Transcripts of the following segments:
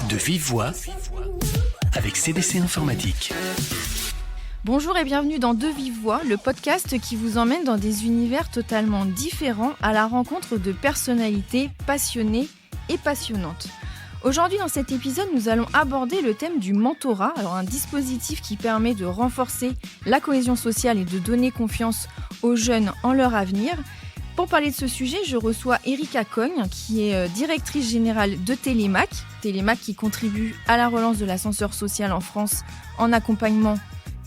De vive voix avec CDC Informatique. Bonjour et bienvenue dans De vive voix, le podcast qui vous emmène dans des univers totalement différents à la rencontre de personnalités passionnées et passionnantes. Aujourd'hui, dans cet épisode, nous allons aborder le thème du mentorat, alors un dispositif qui permet de renforcer la cohésion sociale et de donner confiance aux jeunes en leur avenir. Pour parler de ce sujet, je reçois Erika Cogne, qui est directrice générale de Télémac. Télémac qui contribue à la relance de l'ascenseur social en France en accompagnement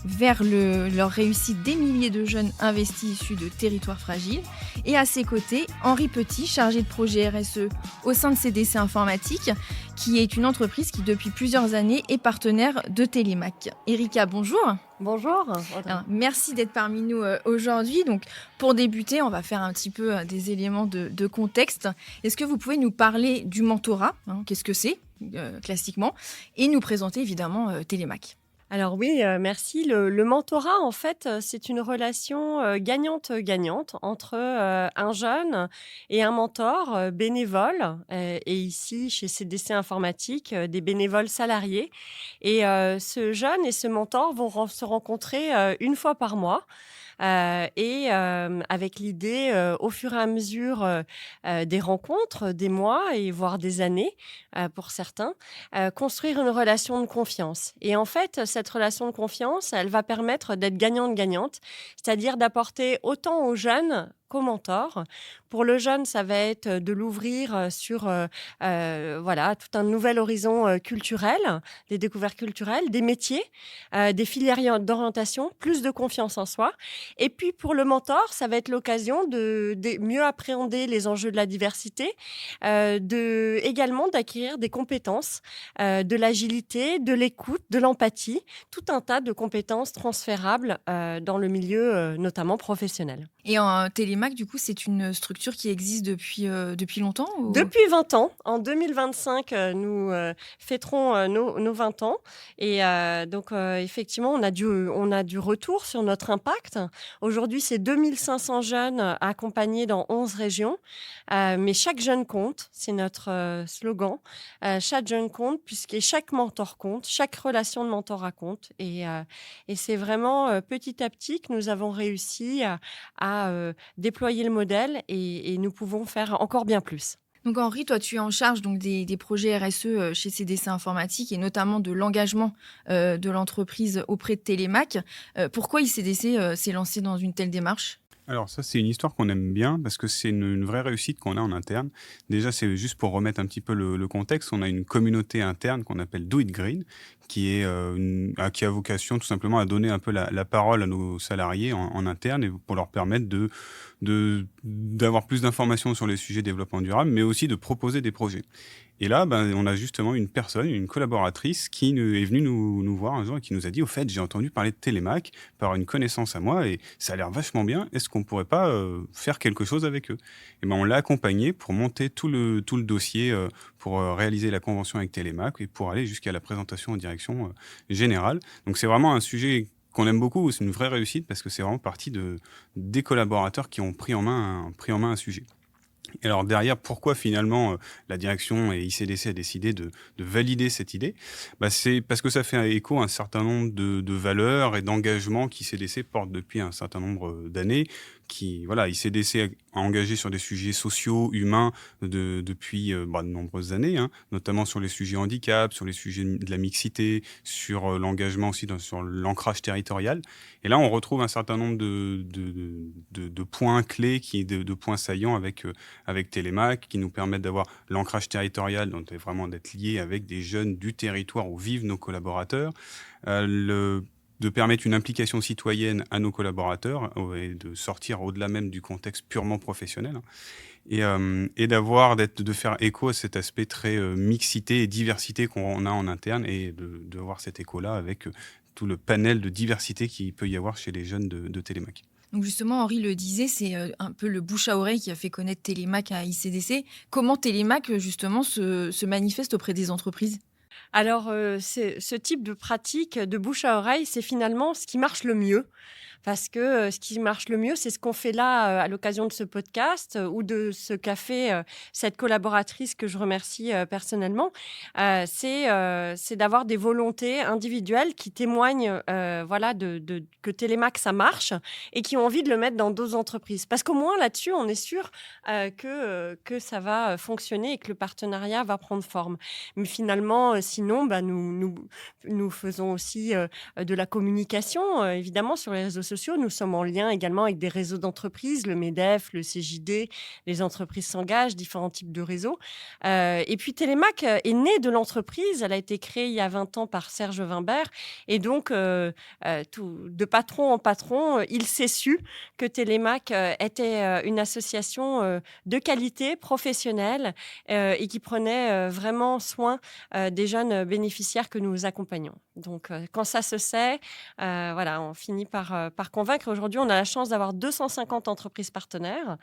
vers leur réussite des milliers de jeunes investis issus de territoires fragiles. Et à ses côtés, Henri Petit, chargé de projet RSE au sein de CDC Informatique, qui est une entreprise qui depuis plusieurs années est partenaire de Télémac. Erika, bonjour. Bonjour. Alors, merci d'être parmi nous aujourd'hui. Donc, pour débuter, on va faire un petit peu des éléments de contexte. Est-ce que vous pouvez nous parler du mentorat, qu'est-ce que c'est classiquement, et nous présenter évidemment Télémac? Alors oui, merci. Le mentorat, en fait, c'est une relation gagnante-gagnante entre un jeune et un mentor bénévole. Et ici, chez CDC Informatique, des bénévoles salariés. Et ce jeune et ce mentor vont se rencontrer une fois par mois. Avec l'idée, au fur et à mesure des rencontres, des mois et voire des années pour certains, construire une relation de confiance. Et en fait, cette relation de confiance, elle va permettre d'être gagnante-gagnante, c'est-à-dire d'apporter autant aux jeunes qu'au mentor. Pour le jeune, ça va être de l'ouvrir sur tout un nouvel horizon culturel, des découvertes culturelles, des métiers, des filières d'orientation, plus de confiance en soi. Et puis pour le mentor, ça va être l'occasion de mieux appréhender les enjeux de la diversité, également d'acquérir des compétences, de l'agilité, de l'écoute, de l'empathie, tout un tas de compétences transférables dans le milieu notamment professionnel. Et en Télémac, du coup, c'est une structure qui existe depuis longtemps ou... Depuis 20 ans. En 2025, nous fêterons nos 20 ans. Et effectivement, on a du retour sur notre impact. Aujourd'hui, c'est 2500 jeunes accompagnés dans 11 régions. Mais chaque jeune compte, c'est notre slogan. Chaque jeune compte, puisque chaque mentor compte, chaque relation de mentorat compte. Et c'est vraiment petit à petit que nous avons réussi à déployer le modèle et nous pouvons faire encore bien plus. Donc Henri, toi tu es en charge donc des projets RSE chez CDC Informatique et notamment de l'engagement de l'entreprise auprès de Télémac. Pourquoi ICDC s'est lancé dans une telle démarche ? Alors ça, c'est une histoire qu'on aime bien parce que c'est une vraie réussite qu'on a en interne. Déjà, c'est juste pour remettre un petit peu le contexte. On a une communauté interne qu'on appelle Do It Green qui a vocation tout simplement à donner un peu la parole à nos salariés en interne et pour leur permettre d'avoir plus d'informations sur les sujets de développement durable, mais aussi de proposer des projets. Et là, on a justement une personne, une collaboratrice qui est venue nous voir un jour et qui nous a dit « Au fait, j'ai entendu parler de Télémac par une connaissance à moi et ça a l'air vachement bien. Est-ce qu'on ne pourrait pas faire quelque chose avec eux ?» Et on l'a accompagné pour monter tout le dossier pour réaliser la convention avec Télémac et pour aller jusqu'à la présentation en direction générale. Donc c'est vraiment un sujet qu'on aime beaucoup, c'est une vraie réussite parce que c'est vraiment partie des collaborateurs qui ont pris en main un sujet. Et alors derrière, pourquoi finalement la direction et ICDC a décidé de valider cette idée ? C'est parce que ça fait écho à un certain nombre de valeurs et d'engagements qu'ICDC porte depuis un certain nombre d'années. ICDC a engagé sur des sujets sociaux, humains depuis de nombreuses années, notamment sur les sujets handicap, sur les sujets de la mixité, sur l'engagement aussi sur l'ancrage territorial. Et là, on retrouve un certain nombre de points clés, de points saillants avec Télémac, qui nous permettent d'avoir l'ancrage territorial, donc vraiment d'être lié avec des jeunes du territoire où vivent nos collaborateurs, de permettre une implication citoyenne à nos collaborateurs et de sortir au-delà même du contexte purement professionnel. Et de faire écho à cet aspect très mixité et diversité qu'on a en interne et de voir cet écho-là avec tout le panel de diversité qu'il peut y avoir chez les jeunes de Télémac. Donc justement, Henri le disait, c'est un peu le bouche à oreille qui a fait connaître Télémac à ICDC. Comment Télémac, justement, se manifeste auprès des entreprises ? Alors, ce type de pratique de bouche à oreille, c'est finalement ce qui marche le mieux. Parce que ce qui marche le mieux, c'est ce qu'on fait là à l'occasion de ce podcast ou de ce qu'a fait cette collaboratrice que je remercie personnellement. C'est d'avoir des volontés individuelles qui témoignent que Télémac, ça marche et qui ont envie de le mettre dans d'autres entreprises. Parce qu'au moins là-dessus, on est sûr que ça va fonctionner et que le partenariat va prendre forme. Mais finalement, sinon, nous faisons aussi de la communication, évidemment, sur les réseaux sociaux. Nous sommes en lien également avec des réseaux d'entreprises, le MEDEF, le CJD, les entreprises s'engagent, différents types de réseaux. Et puis Télémac est née de l'entreprise. Elle a été créée il y a 20 ans par Serge Wimbert. Et donc, de patron en patron, il s'est su que Télémac était une association de qualité professionnelle et qui prenait vraiment soin des jeunes bénéficiaires que nous accompagnons. Donc, quand ça se sait, on finit par convaincre. Aujourd'hui, on a la chance d'avoir 250 entreprises partenaires.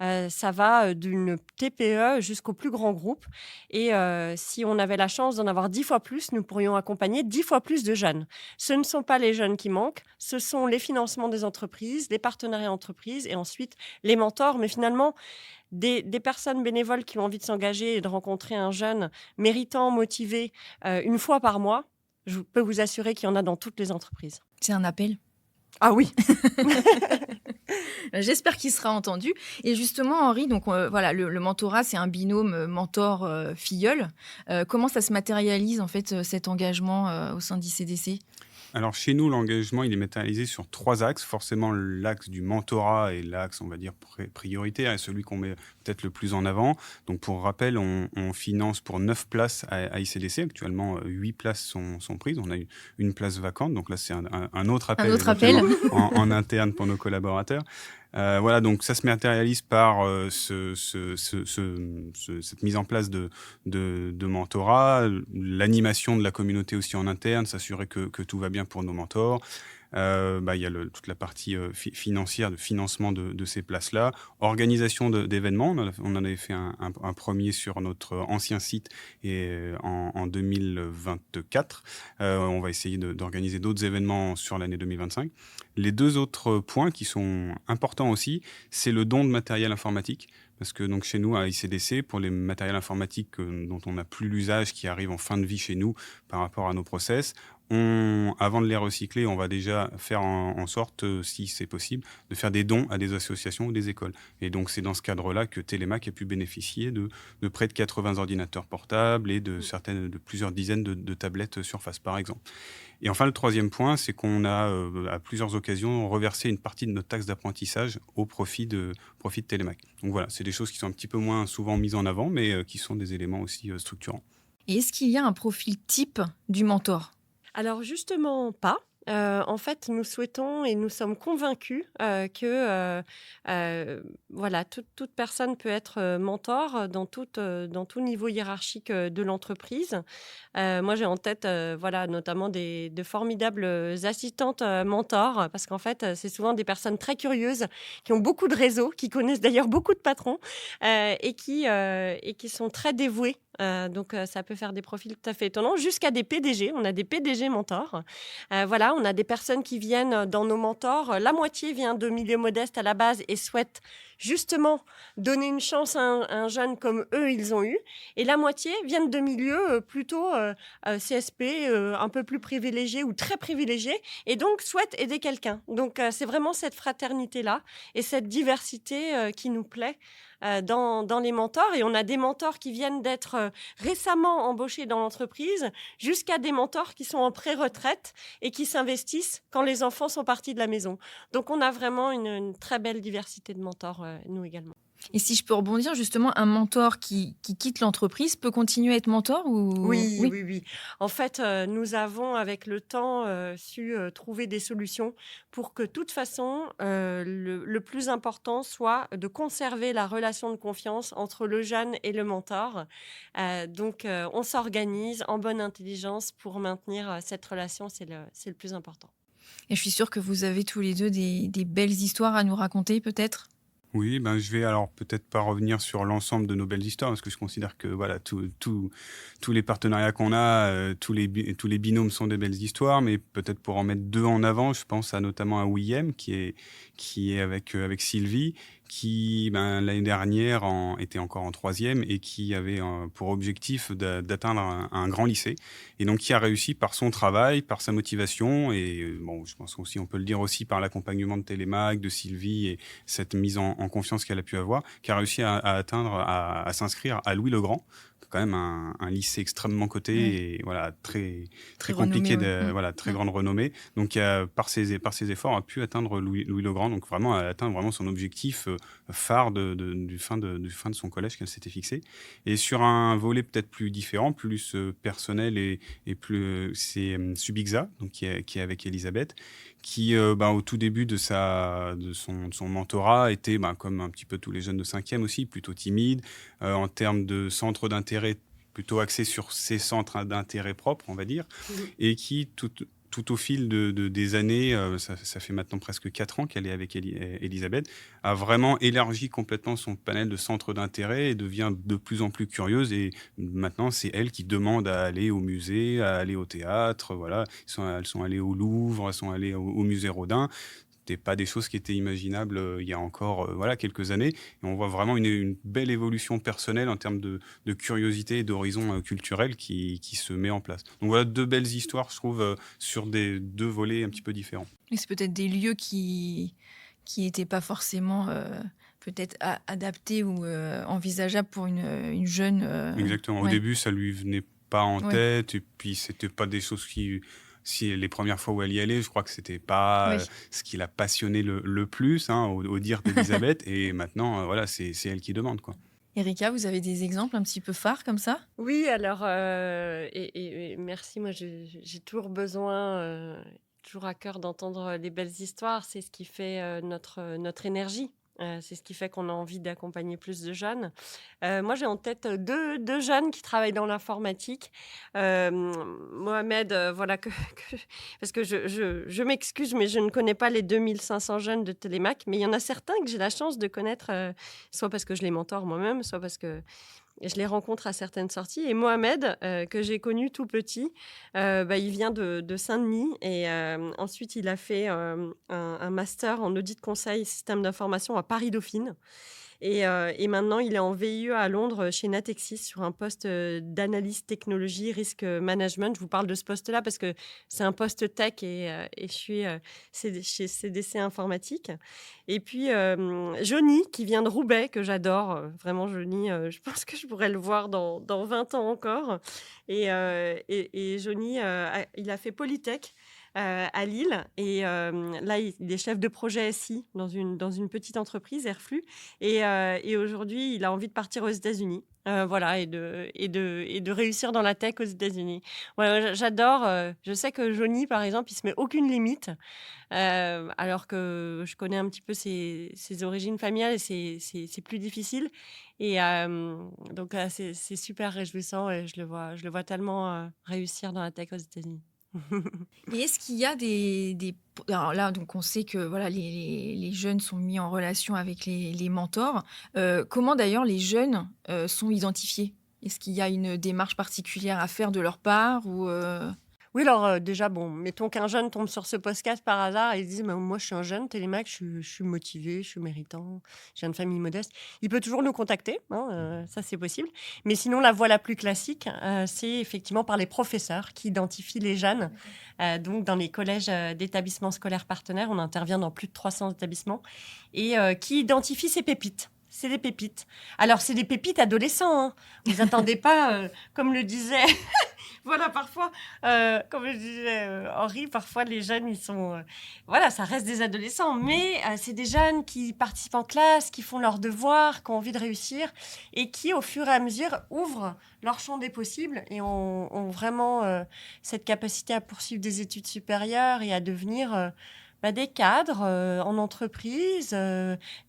Ça va d'une TPE jusqu'au plus grand groupe. Et si on avait la chance d'en avoir 10 fois plus, nous pourrions accompagner 10 fois plus de jeunes. Ce ne sont pas les jeunes qui manquent, ce sont les financements des entreprises, les partenariats entreprises et ensuite les mentors. Mais finalement, des personnes bénévoles qui ont envie de s'engager et de rencontrer un jeune méritant, motivé, une fois par mois, je peux vous assurer qu'il y en a dans toutes les entreprises. C'est un appel. Ah oui. J'espère qu'il sera entendu. Et justement, Henri, donc le mentorat, c'est un binôme mentor-filleul. Comment ça se matérialise en fait cet engagement au sein d'ICDC ? Alors chez nous, l'engagement, il est matérialisé sur 3 axes. Forcément, l'axe du mentorat est l'axe, on va dire, prioritaire et celui qu'on met peut-être le plus en avant. Donc pour rappel, on finance pour 9 places à ICDC. Actuellement, 8 places sont prises. On a une place vacante. Donc là, c'est un autre appel, en interne pour nos collaborateurs. Donc ça se matérialise par cette mise en place de mentorat, l'animation de la communauté aussi en interne, s'assurer que tout va bien pour nos mentors. Il y a toute la partie financière, de financement de ces places-là, organisation d'événements. On en avait fait un premier sur notre ancien site et en 2024. On va essayer d'organiser d'autres événements sur l'année 2025. Les 2 autres points qui sont importants aussi, c'est le don de matériel informatique. Parce que donc, chez nous, à ICDC, pour les matériels informatiques dont on n'a plus l'usage, qui arrivent en fin de vie chez nous par rapport à nos process, avant de les recycler, on va déjà faire en sorte, si c'est possible, de faire des dons à des associations ou des écoles. Et donc, c'est dans ce cadre-là que Télémac a pu bénéficier de près de 80 ordinateurs portables et de plusieurs dizaines de tablettes Surface, par exemple. Et enfin, le 3e point, c'est qu'on a, à plusieurs occasions, reversé une partie de notre taxe d'apprentissage au profit de Télémac. Donc voilà, c'est des choses qui sont un petit peu moins souvent mises en avant, mais qui sont des éléments aussi structurants. Et est-ce qu'il y a un profil type du mentor ? Alors justement, pas. En fait, nous souhaitons et nous sommes convaincus que toute personne peut être mentor dans tout niveau hiérarchique de l'entreprise. Moi, j'ai en tête notamment de formidables assistantes mentors, parce qu'en fait, c'est souvent des personnes très curieuses qui ont beaucoup de réseaux, qui connaissent d'ailleurs beaucoup de patrons et qui sont très dévouées. Donc, ça peut faire des profils tout à fait étonnants, jusqu'à des PDG. On a des PDG mentors. On a des personnes qui viennent dans nos mentors. La moitié vient de milieux modestes à la base et souhaite justement donner une chance à un jeune comme eux, ils ont eu. Et la moitié viennent de milieux plutôt CSP, un peu plus privilégiés ou très privilégiés, et donc souhaitent aider quelqu'un. Donc, c'est vraiment cette fraternité-là et cette diversité qui nous plaît dans les mentors. Et on a des mentors qui viennent d'être récemment embauchés dans l'entreprise, jusqu'à des mentors qui sont en pré-retraite et qui s'investissent quand les enfants sont partis de la maison. Donc, on a vraiment une très belle diversité de mentors, nous également. Et si je peux rebondir, justement, un mentor qui quitte l'entreprise peut continuer à être mentor ou... Oui. En fait, nous avons, avec le temps, su trouver des solutions pour que, de toute façon, le plus important soit de conserver la relation de confiance entre le jeune et le mentor. Donc, on s'organise en bonne intelligence pour maintenir cette relation, c'est le plus important. Et je suis sûre que vous avez tous les deux des belles histoires à nous raconter, peut-être ? Oui, ben, je vais alors peut-être pas revenir sur l'ensemble de nos belles histoires, parce que je considère que voilà, tous les partenariats qu'on a, tous les binômes sont des belles histoires, mais peut-être pour en mettre deux en avant, je pense notamment à William, qui est avec Sylvie, qui ben, l'année dernière était encore en troisième et qui avait pour objectif d'atteindre un grand lycée, et donc qui a réussi par son travail, par sa motivation, et bon, je pense aussi, on peut le dire aussi par l'accompagnement de Télémac, de Sylvie, et cette mise en confiance qu'elle a pu avoir, qui a réussi à s'inscrire à Louis-le-Grand, quand même un lycée extrêmement coté et voilà, très compliqué, renommé, ouais. voilà, très grande renommée. Donc, par ses efforts, a pu atteindre Louis-le-Grand, donc vraiment, elle a atteint vraiment son objectif phare du fin de son collège qu'elle s'était fixé. Et sur un volet peut-être plus différent, plus personnel et plus, c'est Subixa, donc qui est avec Elisabeth, qui, au tout début de son mentorat, était, comme un petit peu tous les jeunes de 5e aussi, plutôt timide, en termes de centre d'intérêt, plutôt axé sur ses centres d'intérêt propres, on va dire, et qui, tout au fil des années, ça fait maintenant presque 4 ans qu'elle est avec Elisabeth, a vraiment élargi complètement son panel de centres d'intérêt et devient de plus en plus curieuse. Et maintenant, c'est elle qui demande à aller au musée, à aller au théâtre. Voilà. Elles sont allées au Louvre, elles sont allées au musée Rodin. C'était pas des choses qui étaient imaginables il y a encore quelques années. Et on voit vraiment une belle évolution personnelle en termes de curiosité et d'horizon culturel qui se met en place. Donc voilà, 2 belles histoires, je trouve, sur deux volets un petit peu différents. Et c'est peut-être des lieux qui n'étaient pas forcément peut-être adaptés ou envisageables pour une jeune. Exactement. Au début, ça lui venait pas en tête, et puis c'était pas des choses qui... Si les premières fois où elle y allait, je crois que c'était pas ce qui l'a passionné le plus, au dire d'Elisabeth. Et maintenant, voilà, c'est elle qui demande, quoi. Erika, vous avez des exemples un petit peu phares comme ça? Oui, alors, et merci. Moi, j'ai toujours besoin, toujours à cœur d'entendre les belles histoires. C'est ce qui fait notre énergie. C'est ce qui fait qu'on a envie d'accompagner plus de jeunes. Moi, j'ai en tête deux jeunes qui travaillent dans l'informatique. Mohamed, voilà, parce que je m'excuse, mais je ne connais pas les 2500 jeunes de Télémac, mais il y en a certains que j'ai la chance de connaître, soit parce que je les mentore moi-même, soit parce que je les rencontre à certaines sorties. Et Mohamed, que j'ai connu tout petit, il vient de Saint-Denis. Et ensuite, il a fait un master en audit conseil et système d'information à Paris-Dauphine. Et maintenant, il est en VIE à Londres chez Natexis sur un poste d'analyse technologie, risque management. Je vous parle de ce poste-là parce que c'est un poste tech et je suis chez CDC Informatique. Et puis, Johnny, qui vient de Roubaix, que j'adore. Vraiment, Johnny, je pense que je pourrais le voir dans 20 ans encore. Et Johnny, il a fait Polytech à Lille. Et là, il est chef de projet SI dans une petite entreprise, Airflux. Et aujourd'hui, il a envie de partir aux États-Unis. Voilà, et de réussir dans la tech aux États-Unis. Ouais, j'adore. Je sais que Johnny, par exemple, il se met aucune limite, alors que je connais un petit peu ses origines familiales et c'est plus difficile. Et donc, c'est super réjouissant et je le vois tellement réussir dans la tech aux États-Unis. Et est-ce qu'il y a alors là, donc on sait que voilà, les jeunes sont mis en relation avec les mentors. Comment d'ailleurs les jeunes sont identifiés? Est-ce qu'il y a une démarche particulière à faire de leur part ou Oui, alors déjà, bon, mettons qu'un jeune tombe sur ce podcast par hasard et il dit moi, je suis un jeune Télémac, je suis motivé, je suis méritant, j'ai une famille modeste. Il peut toujours nous contacter, ça c'est possible. Mais sinon, la voie la plus classique, c'est effectivement par les professeurs qui identifient les jeunes. Donc, dans les collèges d'établissements scolaires partenaires, on intervient dans plus de 300 établissements et qui identifient ces pépites. C'est des pépites. Alors, c'est des pépites adolescents. Vous attendez pas, comme le disait... Voilà, parfois, comme je disais, Henri, parfois les jeunes, ils sont... voilà, ça reste des adolescents, mais c'est des jeunes qui participent en classe, qui font leurs devoirs, qui ont envie de réussir et qui, au fur et à mesure, ouvrent leur champ des possibles et ont vraiment cette capacité à poursuivre des études supérieures et à devenir des cadres en entreprise,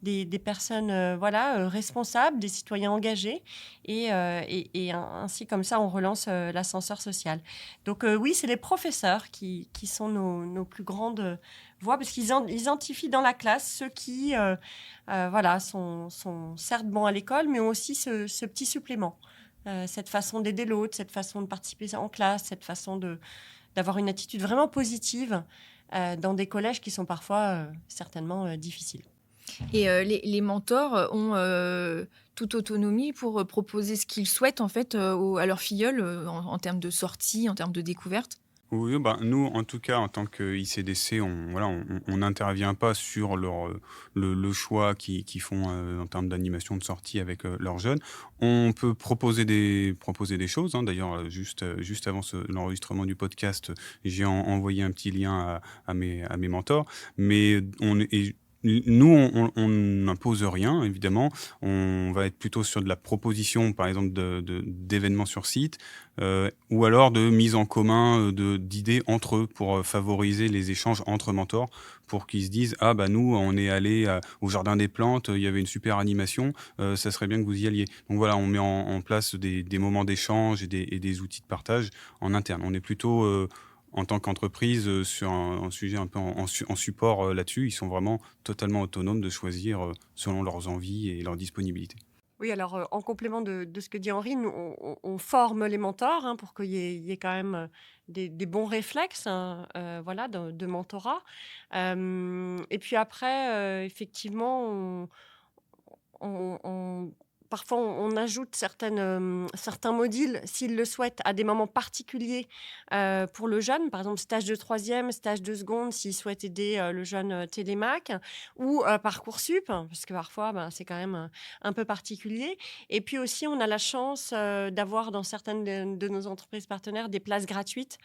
des personnes responsables, des citoyens engagés. Et ainsi, comme ça, on relance l'ascenseur social. Donc oui, c'est les professeurs qui sont nos plus grandes voix, parce qu'ils identifient dans la classe ceux qui sont certes bons à l'école, mais ont aussi ce petit supplément. Cette façon d'aider l'autre, cette façon de participer en classe, cette façon d'avoir une attitude vraiment positive dans des collèges qui sont parfois certainement difficiles. Et les mentors ont toute autonomie pour proposer ce qu'ils souhaitent en fait à leurs filleuls en termes de sortie, en termes de découverte. Oui, nous, en tout cas, en tant qu'ICDC, on n'intervient pas sur le choix qu'ils font en termes d'animation de sortie avec leurs jeunes. On peut proposer des choses. D'ailleurs, juste avant l'enregistrement du podcast, j'ai envoyé un petit lien à mes mentors. Mais nous, on n'impose rien, évidemment. On va être plutôt sur de la proposition, par exemple, d'événements sur site, ou alors de mise en commun d'idées entre eux pour favoriser les échanges entre mentors, pour qu'ils se disent « Ah, nous, on est allé au Jardin des Plantes, il y avait une super animation, ça serait bien que vous y alliez. » Donc voilà, on met en place des moments d'échange et des outils de partage en interne. On est plutôt... en tant qu'entreprise, sur un sujet un peu en support là-dessus, ils sont vraiment totalement autonomes de choisir selon leurs envies et leurs disponibilités. Oui, alors en complément de ce que dit Henri, nous, on forme les mentors pour qu'il y ait quand même des bons réflexes de mentorat. Et puis après, effectivement, parfois, on ajoute certains modules, s'il le souhaite, à des moments particuliers pour le jeune. Par exemple, stage de troisième, stage de seconde, s'il souhaite aider le jeune Télémac, ou Parcoursup, parce que parfois, c'est quand même un peu particulier. Et puis aussi, on a la chance d'avoir dans certaines de nos entreprises partenaires des places gratuites.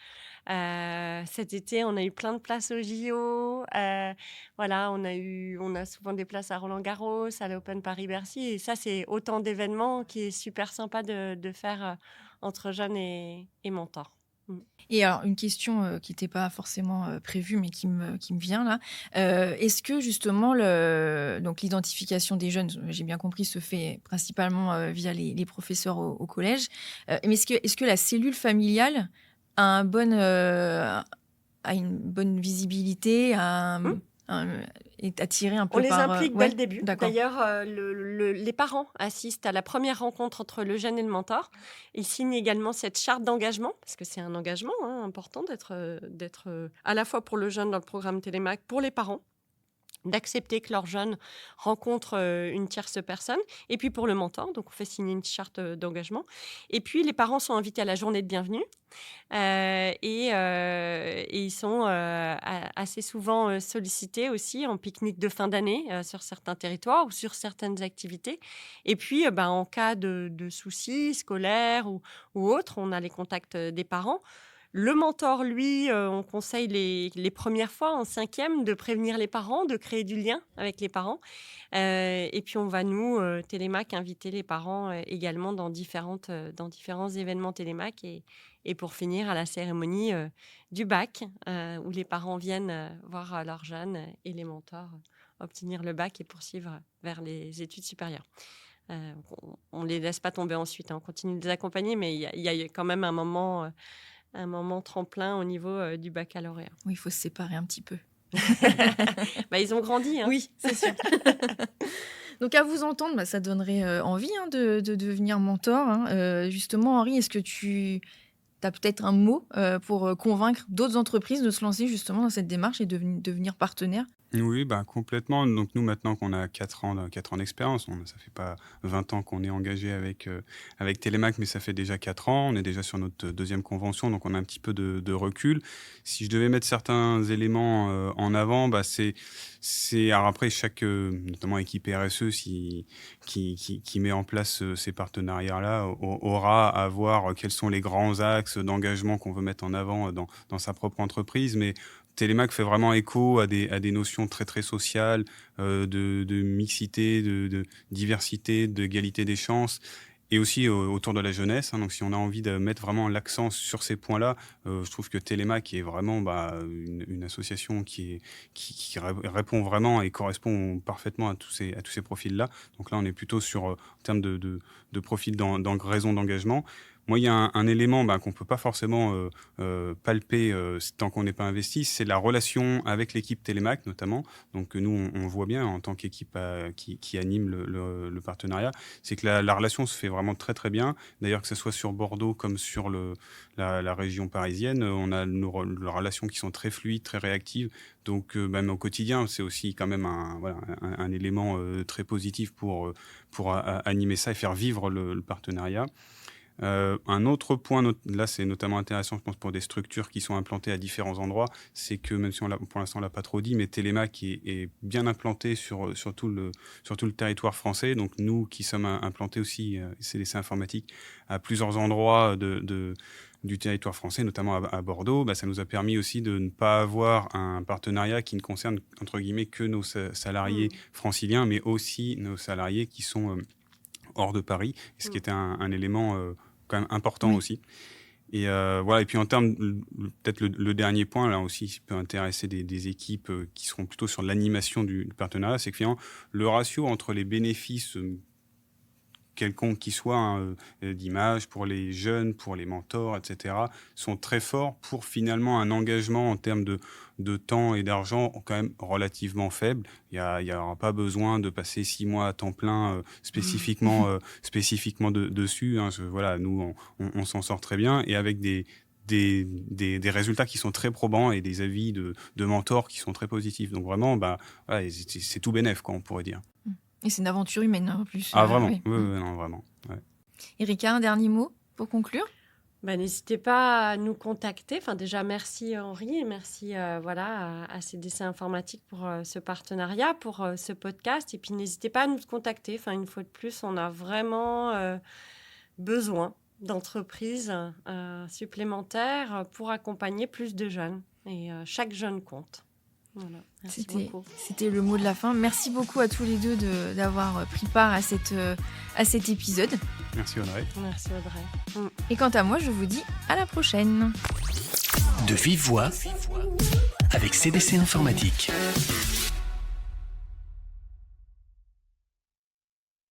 Cet été, on a eu plein de places au JO. On a souvent des places à Roland-Garros, à l'Open Paris-Bercy. Et ça, c'est autant d'événements qui est super sympa de faire entre jeunes et mentors. Et alors, une question qui n'était pas forcément prévue, mais qui me vient là. Est-ce que justement, donc l'identification des jeunes, j'ai bien compris, se fait principalement via les professeurs au collège. Mais est-ce que la cellule familiale a une bonne visibilité, est attirée un peu On les par... implique dès le début. D'accord. D'ailleurs, les parents assistent à la première rencontre entre le jeune et le mentor. Ils signent également cette charte d'engagement, parce que c'est un engagement important d'être à la fois pour le jeune dans le programme Télémac, pour les parents, d'accepter que leur jeune rencontre une tierce personne, et puis pour le mentor, donc on fait signer une charte d'engagement. Et puis les parents sont invités à la journée de bienvenue, et ils sont assez souvent sollicités aussi en pique-nique de fin d'année sur certains territoires ou sur certaines activités. Et puis en cas de soucis scolaires ou autres, on a les contacts des parents. Le mentor, lui, on conseille les premières fois, en 5e, de prévenir les parents, de créer du lien avec les parents. Et puis, on va, nous, Télémac, inviter les parents également dans différents événements Télémac. Et pour finir, à la cérémonie du bac, où les parents viennent voir leurs jeunes et les mentors obtenir le bac et poursuivre vers les études supérieures. On ne les laisse pas tomber ensuite, on continue de les accompagner, mais il y a quand même un moment tremplin au niveau du baccalauréat. Oui, il faut se séparer un petit peu. Ils ont grandi. Oui, c'est sûr. Donc, à vous entendre, ça donnerait envie de devenir mentor. Justement, Henri, est-ce que tu as peut-être un mot pour convaincre d'autres entreprises de se lancer justement dans cette démarche et de devenir partenaire ? Oui, complètement. Donc nous, maintenant qu'on a 4 ans d'expérience, ça fait pas 20 ans qu'on est engagé avec Télémac, mais ça fait déjà 4 ans. On est déjà sur notre 2e convention, donc on a un petit peu de recul. Si je devais mettre certains éléments en avant, alors après, chaque, notamment équipe RSE, qui met en place ces partenariats-là, aura à voir quels sont les grands axes d'engagement qu'on veut mettre en avant dans sa propre entreprise. Mais Télémac fait vraiment écho à des notions très très sociales, de mixité, de diversité, d'égalité des chances. Et aussi autour de la jeunesse. Donc, si on a envie de mettre vraiment l'accent sur ces points-là, je trouve que Télémac est vraiment une association qui répond vraiment et correspond parfaitement à tous ces profils-là. Donc là, on est plutôt en termes de profil raison d'engagement. Moi, il y a un élément qu'on ne peut pas forcément palper tant qu'on n'est pas investi, c'est la relation avec l'équipe Télémac notamment. Donc nous, on voit bien en tant qu'équipe qui anime le partenariat, c'est que la relation se fait vraiment très très bien. D'ailleurs, que ce soit sur Bordeaux comme sur la région parisienne, on a nos relations qui sont très fluides, très réactives. Donc même au quotidien, c'est aussi quand même un élément très positif pour animer ça et faire vivre le partenariat. Un autre point, là c'est notamment intéressant je pense pour des structures qui sont implantées à différents endroits, c'est que même si pour l'instant on l'a pas trop dit, mais Télémac est bien implanté sur tout le territoire français. Donc nous qui sommes implantés aussi, CDC Informatique, à plusieurs endroits du territoire français, notamment à Bordeaux, ça nous a permis aussi de ne pas avoir un partenariat qui ne concerne entre guillemets que nos salariés franciliens, mais aussi nos salariés qui sont hors de Paris, ce qui était un élément quand même important aussi. Et voilà. Et puis en termes, peut-être le dernier point là aussi, qui peut intéresser des équipes qui seront plutôt sur l'animation du partenariat, c'est que finalement le ratio entre les bénéfices quelconque qui soit d'image pour les jeunes, pour les mentors, etc., sont très forts pour finalement un engagement en termes de temps et d'argent quand même relativement faible. Il n'y aura pas besoin de passer 6 mois à temps plein spécifiquement dessus. Voilà, nous, on s'en sort très bien et avec des résultats qui sont très probants et des avis de mentors qui sont très positifs. Donc vraiment, voilà, c'est tout bénef, quoi, on pourrait dire. Et c'est une aventure humaine en plus. Ah vraiment, oui, non, vraiment. Ouais. Erika, un dernier mot pour conclure ? N'hésitez pas à nous contacter. Enfin, déjà, merci Henri et merci à CDC Informatique pour ce partenariat, pour ce podcast. Et puis, n'hésitez pas à nous contacter. Enfin, une fois de plus, on a vraiment besoin d'entreprises supplémentaires pour accompagner plus de jeunes. Et chaque jeune compte. Voilà. Merci beaucoup. C'était le mot de la fin. Merci beaucoup à tous les deux d'avoir pris part à cet épisode. Merci Audrey. Merci Audrey. Et quant à moi, je vous dis à la prochaine. De vive voix avec CDC Informatique.